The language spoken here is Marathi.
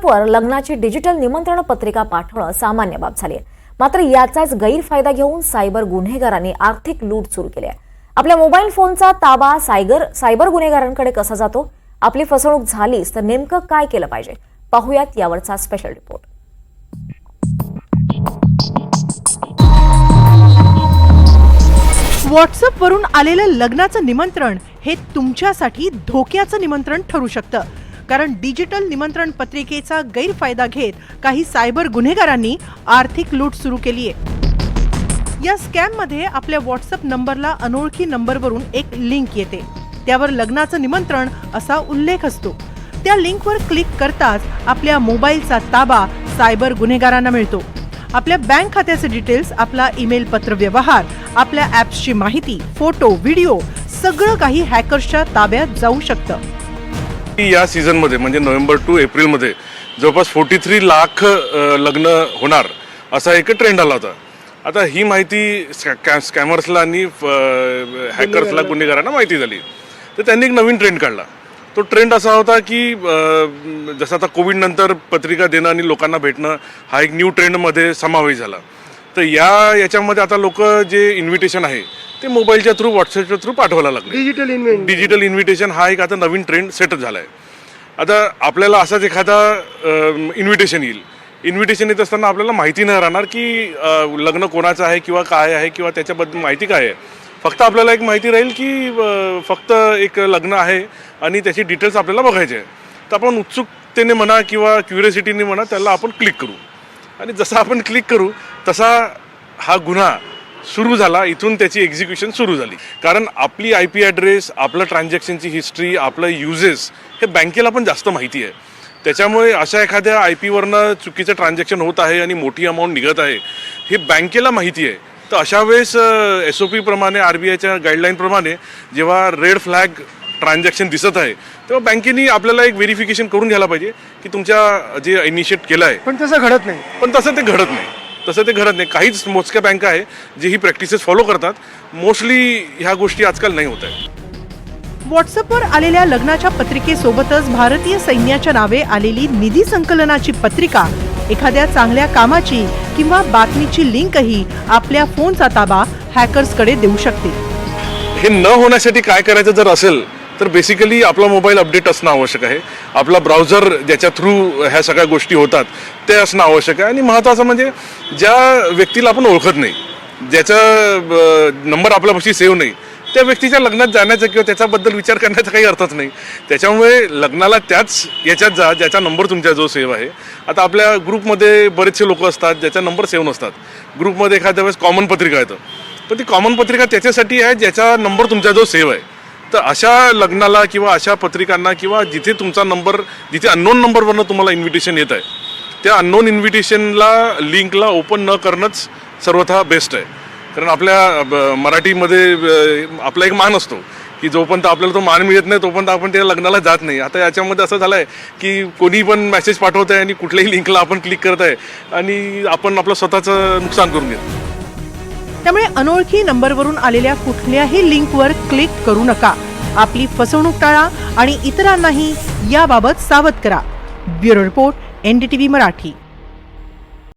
वर लग्नाची डिजिटल निमंत्रण पत्रिका पाठवणं सामान्य बाब झाली आहे। मात्र याचाच गैरफायदा घेऊन सायबर गुन्हेगारांनी आर्थिक लूट सुरू केली आहे। आपल्या मोबाईल फोनचा ताबा सायबर गुन्हेगारांकडे कसा जातो, आपली फसवणूक झालीच तर नेमकं काय केलं पाहिजे, पाहूयात यावरचा स्पेशल रिपोर्ट। व्हॉट्सअप वरून आलेलं लग्नाचं निमंत्रण हे तुमच्यासाठी धोक्याचं निमंत्रण ठरू शकतं, कारण डिजिटल निमंत्रण पत्रिकेचा गैरफायदा घेत काही सायबर गुन्हेगारांनी आर्थिक लूट सुरू केली आहे। या स्कॅम मध्ये आपल्या व्हॉट्सअप नंबरला अनोळखी नंबरवरून एक लिंक येते, त्यावर लग्नाचं निमंत्रण असा उल्लेख असतो। त्या लिंकवर क्लिक करताच आपल्या मोबाईलचा ताबा सायबर गुन्हेगारांना मिळतो। आपल्या बँक खात्याचे डिटेल्स, आपला ईमेल, पत्र व्यवहार, आपल्या ॲप्सची माहिती, फोटो, व्हिडिओ सगळं काही हॅकर्सच्या ताब्यात जाऊ शकतं। या सीझन मध्ये म्हणजे नोव्हेंबर टू एप्रिल मध्ये जवळपास 43 लाख लग्न होणार असा एक ट्रेंड आला होता। आता ही माहिती स्कॅमर्सला आणि हॅकर्सला, गुन्हेगारांना माहिती झाली, तर त्यांनी एक नवीन ट्रेंड काढला। तो ट्रेंड असा होता की जसं आता कोविड नंतर पत्रिका देणं आणि लोकांना भेटणं हा एक न्यू ट्रेंडमध्ये समावेश झाला। तर याच्यामध्ये आता लोक जे इन्व्हिटेशन आहे ते मोबाईलच्या थ्रू, व्हॉट्सअपच्या थ्रू पाठवायला लागले। डिजिटल इन्व्हिटेशन हा एक आता नवीन ट्रेंड सेट झाला आहे। आता आपल्याला असाच एखादा इन्व्हिटेशन येईल, इन्व्हिटेशन येत असताना आपल्याला माहिती नाही राहणार की लग्न कोणाचं आहे किंवा काय आहे किंवा त्याच्याबद्दल माहिती काय आहे। फक्त आपल्याला एक माहिती राहील की फक्त एक लग्न आहे आणि त्याची डिटेल्स आपल्याला बघायचे आहे। तर आपण उत्सुकतेने म्हणा किंवा क्युरियोसिटीने म्हणा त्याला आपण क्लिक करू, आणि जसं आपण क्लिक करू तसा हा गुन्हा सुरू झाला। इथून त्याची एक्झिक्युशन सुरू झाली, कारण आपली IP ॲड्रेस, आपलं ट्रान्झॅक्शनची हिस्ट्री, आपलं युजेस हे बँकेला पण जास्त माहिती आहे। त्याच्यामुळे अशा एखाद्या IP वरनं चुकीचं ट्रान्झॅक्शन होत आहे आणि मोठी अमाऊंट निघत आहे हे बँकेला माहिती आहे। तर अशा वेळेस SOP प्रमाणे, RBIच्या गाईडलाईनप्रमाणे जेव्हा रेड फ्लॅग ट्रान्झॅक्शन दिसत आहे तेव्हा बँकेने आपल्याला एक व्हेरिफिकेशन करून घ्यायला पाहिजे की तुमच्या जे इनिशिएट केलं आहे, पण तसं घडत नाही। तसं ते घडत नाही। काहीच मोजक्या बँका आहे जे ही प्रॅक्टिसेस फॉलो करतात। मोस्टली ह्या गोष्टी आजकाल नाही होत आहेत। व्हॉट्सअपवर आलेल्या लग्नाच्या पत्रिकेसोबतच भारतीय सैन्याच्या नावे आलेली निधी संकलनाची पत्रिका, एखाद्या चांगल्या कामाची किंवा बातमीची लिंकही आपल्या फोनचा ताबा हॅकर्सकडे देऊ शकते। हे न होण्यासाठी काय करायचं जर असेल तर बेसिकली आपला मोबाईल अपडेट असणं आवश्यक आहे। आपला ब्राउझर ज्याच्या थ्रू ह्या सगळ्या गोष्टी होतात ते असणं आवश्यक आहे। आणि महत्त्वाचं म्हणजे ज्या व्यक्तीला आपण ओळखत नाही, ज्याचा नंबर आपल्यापाशी सेव्ह नाही, त्या व्यक्तीच्या लग्नात जाण्याचा किंवा त्याच्याबद्दल विचार करण्याचा काही अर्थच नाही। त्याच्यामुळे लग्नाला त्याच याच्यात जा ज्याचा नंबर तुमच्याजवळ सेव्ह आहे। आता आपल्या ग्रुपमध्ये बरेचसे लोक असतात ज्याचा नंबर सेव्ह नसतात। ग्रुपमध्ये एखाद्या वेळेस कॉमन पत्रिका येतं, पण ती कॉमन पत्रिका त्याच्यासाठी आहे ज्याचा नंबर तुमच्याजवळ सेव्ह आहे। तर अशा लग्नाला किंवा अशा पत्रिकांना किंवा जिथे तुमचा नंबर, जिथे अननोन नंबरवरनं तुम्हाला इन्व्हिटेशन येत आहे, त्या अननोन इन्व्हिटेशनला, लिंकला ओपन न करणंच सर्वथा बेस्ट आहे। कारण आपल्या मराठीमध्ये आपला एक मान असतो की जोपर्यंत आपल्याला तो मान मिळत नाही तोपर्यंत आपण त्या लग्नाला जात नाही। आता याच्यामध्ये असं झालं आहे की कोणी पण मेसेज पाठवत आहे आणि कुठल्याही लिंकला आपण क्लिक करत आहे आणि आपण आपलं स्वतःचं नुकसान करून घेतो। त्यामुळे अनोळखी नंबरवरून आलेल्या कुठल्याही लिंकवर क्लिक करू नका। आपली फसवणूक टाळा आणि इतरांनाही याबाबत सावध करा। Bureau report, NDTV Marathi.